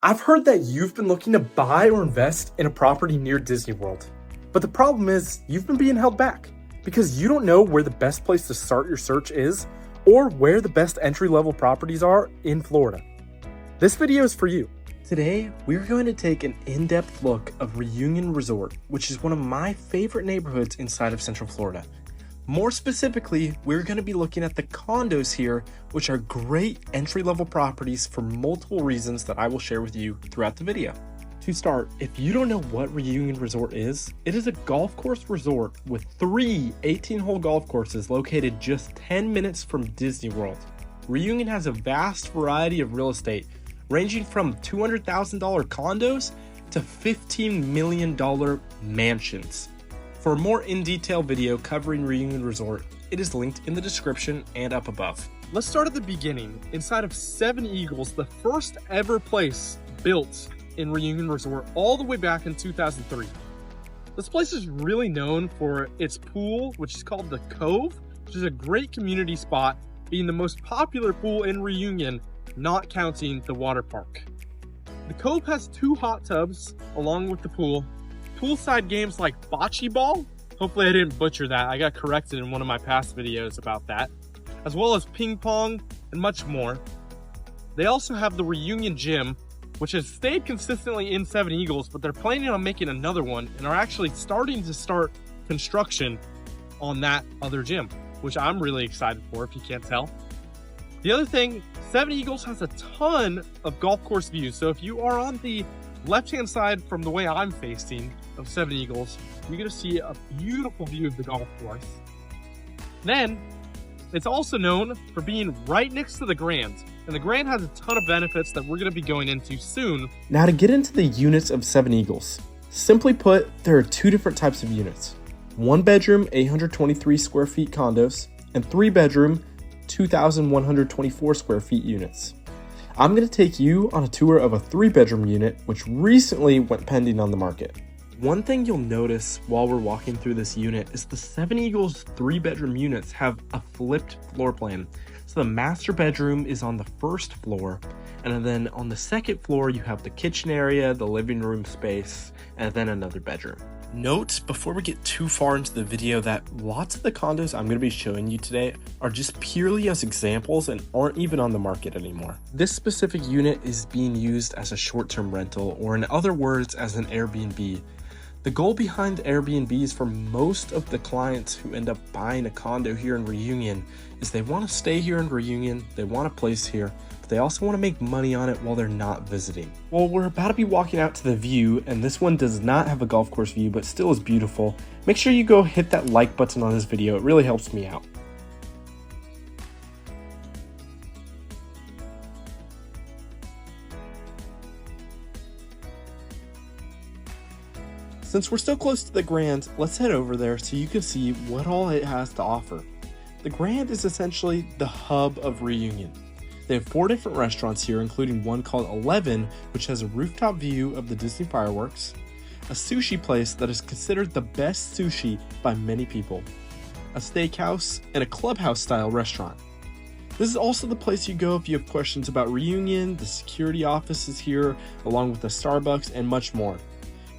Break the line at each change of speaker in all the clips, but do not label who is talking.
I've heard that you've been looking to buy or invest in a property near Disney World. But the problem is, you've been being held back because you don't know where the best place to start your search is or where the best entry-level properties are in Florida. This video is for you. Today, we're going to take an in-depth look of Reunion Resort, which is one of my favorite neighborhoods inside of Central Florida. More specifically, we're going to be looking at the condos here, which are great entry-level properties for multiple reasons that I will share with you throughout the video. To start, if you don't know what Reunion Resort is, it is a golf course resort with 3 18-hole golf courses located just 10 minutes from Disney World. Reunion has a vast variety of real estate, ranging from $200,000 condos to $15 million mansions. For a more in-detail video covering Reunion Resort, it is linked in the description and up above. Let's start at the beginning. Inside of Seven Eagles, the first ever place built in Reunion Resort all the way back in 2003. This place is really known for its pool, which is called the Cove, which is a great community spot, being the most popular pool in Reunion, not counting the water park. The Cove has 2 hot tubs along with the pool. Poolside games like bocce ball, hopefully I didn't butcher that, I got corrected in one of my past videos about that, as well as ping pong and much more. They also have the Reunion Gym, which has stayed consistently in Seven Eagles, but they're planning on making another one and are actually starting to start construction on that other gym, which I'm really excited for if you can't tell. The other thing, Seven Eagles has a ton of golf course views, so if you are on the left-hand side from the way I'm facing of Seven Eagles, you're going to see a beautiful view of the golf course. Then, it's also known for being right next to the Grande, and the Grande has a ton of benefits that we're going to be going into soon. Now to get into the units of Seven Eagles, simply put, there are 2 different types of units. 1 bedroom, 823 square feet condos, and 3 bedroom, 2,124 square feet units. I'm going to take you on a tour of a 3-bedroom unit, which recently went pending on the market. One thing you'll notice while we're walking through this unit is the Seven Eagles 3-bedroom units have a flipped floor plan. So the master bedroom is on the first floor, and then on the second floor you have the kitchen area, the living room space, and then another bedroom. Note before we get too far into the video that lots of the condos I'm going to be showing you today are just purely as examples and aren't even on the market anymore. This specific unit is being used as a short-term rental, or in other words as an Airbnb. The goal behind Airbnbs for most of the clients who end up buying a condo here in Reunion is they want to stay here in Reunion, they want a place here, but they also want to make money on it while they're not visiting. Well, we're about to be walking out to the view, and this one does not have a golf course view, but still is beautiful. Make sure you go hit that like button on this video, it really helps me out. Since we're still close to the Grande, let's head over there so you can see what all it has to offer. The Grande is essentially the hub of Reunion. They have 4 different restaurants here, including one called 11, which has a rooftop view of the Disney fireworks, a sushi place that is considered the best sushi by many people, a steakhouse, and a clubhouse-style restaurant. This is also the place you go if you have questions about Reunion, the security office is here, along with the Starbucks, and much more.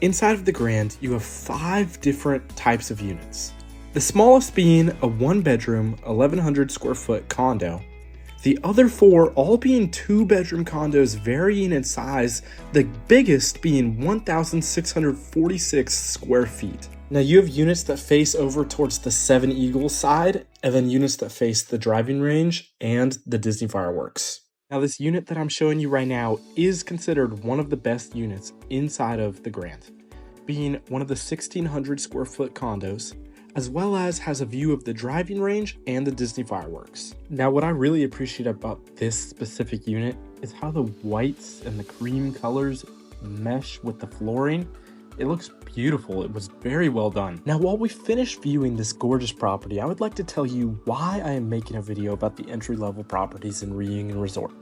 Inside of the Grande, you have 5 different types of units. The smallest being a 1-bedroom, 1,100 square foot condo. The other 4 all being 2-bedroom condos varying in size, the biggest being 1,646 square feet. Now you have units that face over towards the Seven Eagles side, and then units that face the driving range and the Disney fireworks. Now this unit that I'm showing you right now is considered one of the best units inside of the Grande, being one of the 1,600 square foot condos, as well as has a view of the driving range and the Disney fireworks. Now what I really appreciate about this specific unit is how the whites and the cream colors mesh with the flooring. It looks beautiful. It was very well done. Now, while we finish viewing this gorgeous property, I would like to tell you why I am making a video about the entry-level properties in Reunion Resort.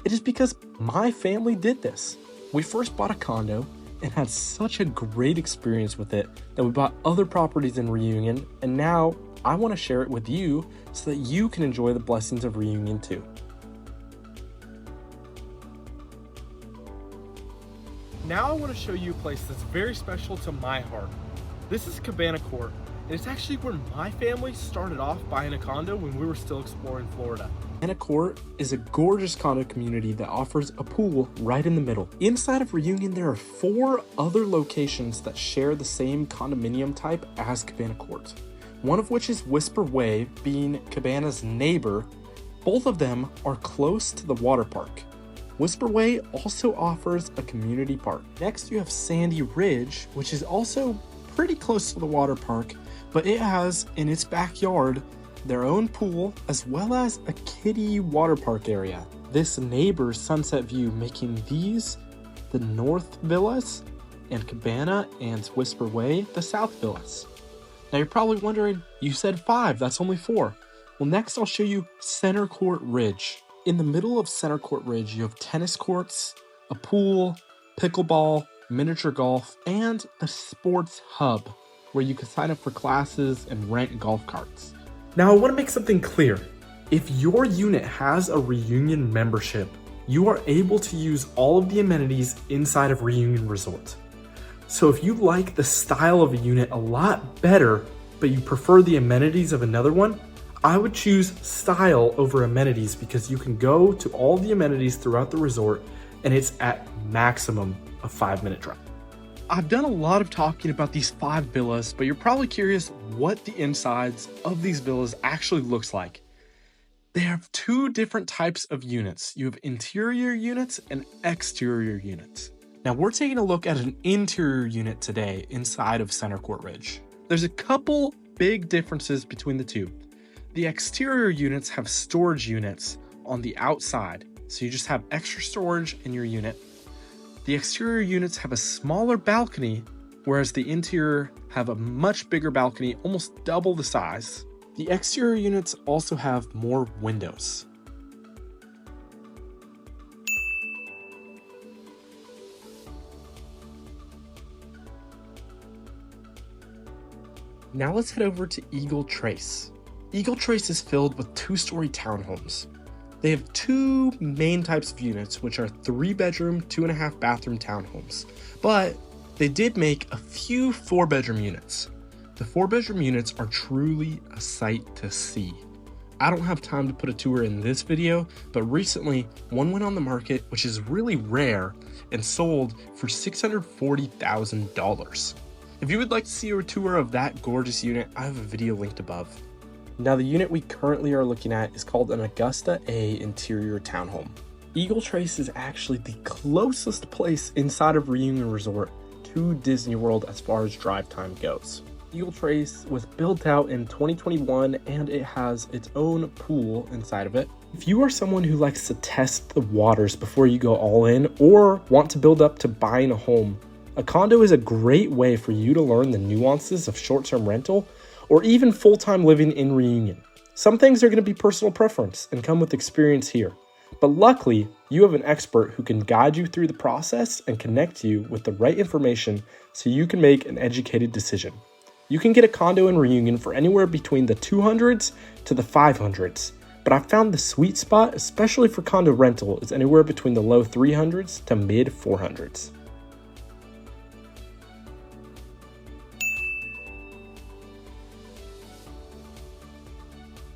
It is because my family did this. We first bought a condo and had such a great experience with it that we bought other properties in Reunion, and now I want to share it with you so that you can enjoy the blessings of Reunion too. Now I want to show you a place that's very special to my heart. This is Cabana Court, and it's actually where my family started off buying a condo when we were still exploring Florida. Cabana Court is a gorgeous condo community that offers a pool right in the middle. Inside of Reunion, there are 4 other locations that share the same condominium type as Cabana Court. One of which is Whisper Way, being Cabana's neighbor. Both of them are close to the water park. Whisper Way also offers a community park. Next, you have Sandy Ridge, which is also pretty close to the water park, but it has in its backyard their own pool as well as a kiddie water park area. This neighbors sunset view making these the north villas and Cabana and Whisper Way the south villas. Now you're probably wondering, you said 5, that's only 4. Well, next I'll show you Center Court Ridge. In the middle of Center Court Ridge, you have tennis courts, a pool, pickleball, miniature golf, and a sports hub where you can sign up for classes and rent golf carts. Now I want to make something clear. If your unit has a Reunion membership, you are able to use all of the amenities inside of Reunion Resort. So if you like the style of a unit a lot better, but you prefer the amenities of another one, I would choose style over amenities because you can go to all the amenities throughout the resort and it's at maximum a 5-minute drive. I've done a lot of talking about these 5 villas, but you're probably curious what the insides of these villas actually looks like. They have 2 different types of units. You have interior units and exterior units. Now we're taking a look at an interior unit today inside of Center Court Ridge. There's a couple big differences between the two. The exterior units have storage units on the outside, so you just have extra storage in your unit. The exterior units have a smaller balcony, whereas the interior have a much bigger balcony, almost double the size. The exterior units also have more windows. Now let's head over to Eagle Trace. Eagle Trace is filled with 2-story townhomes. They have 2 main types of units, which are 3-bedroom, 2.5-bathroom townhomes. But they did make a few 4-bedroom units. The 4-bedroom units are truly a sight to see. I don't have time to put a tour in this video, but recently one went on the market, which is really rare, and sold for $640,000. If you would like to see a tour of that gorgeous unit, I have a video linked above. Now the unit we currently are looking at is called an Augusta A interior townhome. Eagle Trace is actually the closest place inside of Reunion Resort to Disney World as far as drive time goes. Eagle Trace was built out in 2021 and it has its own pool inside of it. If you are someone who likes to test the waters before you go all in or want to build up to buying a home, a condo is a great way for you to learn the nuances of short-term rental or even full-time living in Reunion. Some things are going to be personal preference and come with experience here. But luckily, you have an expert who can guide you through the process and connect you with the right information so you can make an educated decision. You can get a condo in Reunion for anywhere between the 200s to the 500s, but I found the sweet spot, especially for condo rental, is anywhere between the low 300s to mid 400s.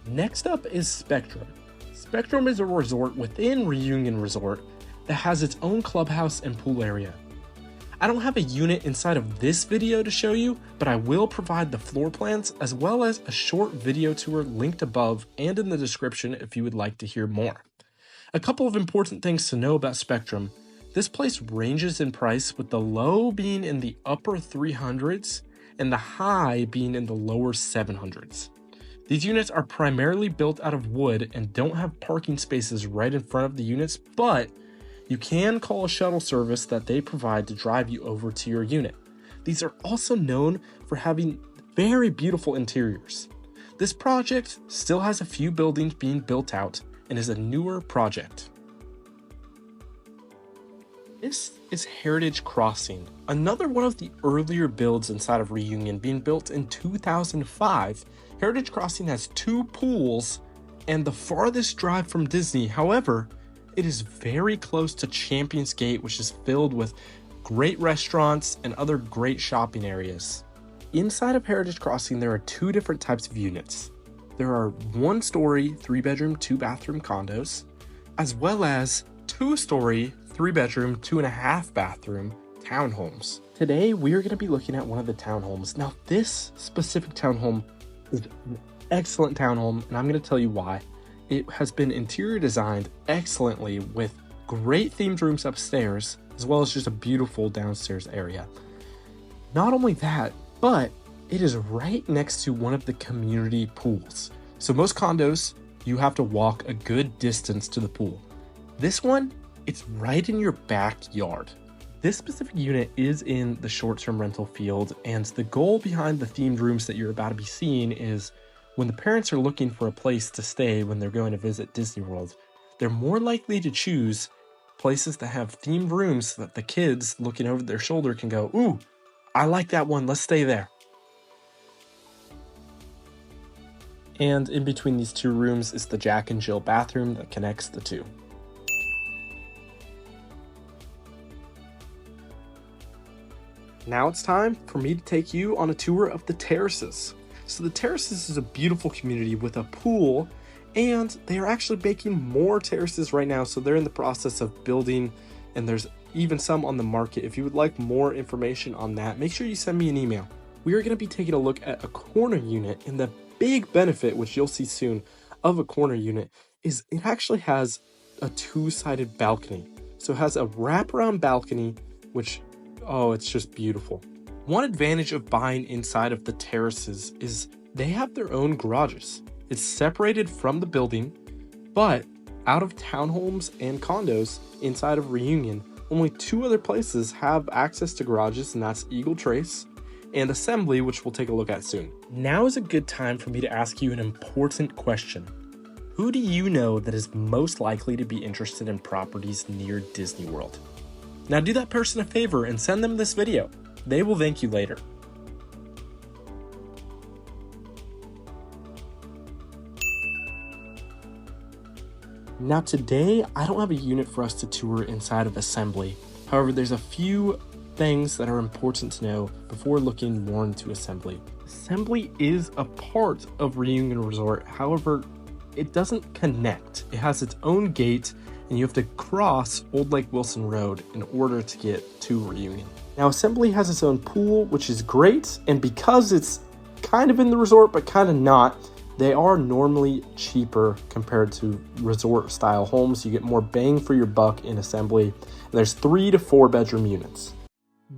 Next up is Spectrum. Spectrum is a resort within Reunion Resort that has its own clubhouse and pool area. I don't have a unit inside of this video to show you, but I will provide the floor plans as well as a short video tour linked above and in the description if you would like to hear more. A couple of important things to know about Spectrum. This place ranges in price, with the low being in the upper 300s and the high being in the lower 700s. These units are primarily built out of wood and don't have parking spaces right in front of the units, but you can call a shuttle service that they provide to drive you over to your unit. These are also known for having very beautiful interiors. This project still has a few buildings being built out and is a newer project. This is Heritage Crossing, another one of the earlier builds inside of Reunion, being built in 2005. Heritage Crossing has 2 pools and the farthest drive from Disney. However, it is very close to Champions Gate, which is filled with great restaurants, and other great shopping areas. Inside of Heritage Crossing, there are two different types of units. There are 1-story, 3-bedroom, 2-bathroom condos, as well as 2-story, 3-bedroom, 2.5-bathroom townhomes. Today, we are going to be looking at one of the townhomes. Now, this specific townhome is an excellent townhome, and I'm going to tell you why. It has been interior designed excellently with great themed rooms upstairs, as well as just a beautiful downstairs area. Not only that, but it is right next to one of the community pools. So most condos, you have to walk a good distance to the pool. This one, it's right in your backyard. This specific unit is in the short-term rental field, and the goal behind the themed rooms that you're about to be seeing is when the parents are looking for a place to stay when they're going to visit Disney World, they're more likely to choose places that have themed rooms so that the kids looking over their shoulder can go, "Ooh, I like that one, let's stay there." And in between these two rooms is the Jack and Jill bathroom that connects the two. Now it's time for me to take you on a tour of the Terraces. So the Terraces is a beautiful community with a pool, and they are actually making more terraces right now. So they're in the process of building, and there's even some on the market. If you would like more information on that, make sure you send me an email. We are going to be taking a look at a corner unit, and the big benefit, which you'll see soon, of a corner unit is it actually has a 2-sided balcony. So it has a wraparound balcony, which, oh, it's just beautiful. One advantage of buying inside of the Terraces is they have their own garages. It's separated from the building, but out of townhomes and condos inside of Reunion, only 2 other places have access to garages, and that's Eagle Trace and Assembly, which we'll take a look at soon. Now is a good time for me to ask you an important question. Who do you know that is most likely to be interested in properties near Disney World? Now do that person a favor and send them this video. They will thank you later. Now today, I don't have a unit for us to tour inside of Assembly. However, there's a few things that are important to know before looking more into Assembly. Assembly is a part of ReunionResort, however, it doesn't connect. It has its own gate, and you have to cross Old Lake Wilson Road in order to get to Reunion. Now, Assembly has its own pool, which is great, and because it's kind of in the resort, but kind of not, they are normally cheaper compared to resort-style homes. You get more bang for your buck in Assembly. There's 3 to 4 bedroom units.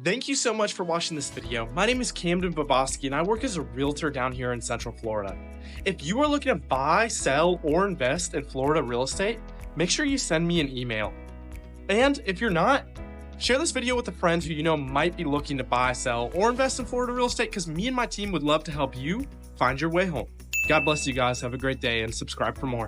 Thank you so much for watching this video. My name is Camden Baboski, and I work as a realtor down here in Central Florida. If you are looking to buy, sell, or invest in Florida real estate, make sure you send me an email. And if you're not, share this video with a friend who you know might be looking to buy, sell, or invest in Florida real estate, because me and my team would love to help you find your way home. God bless you guys. Have a great day and subscribe for more.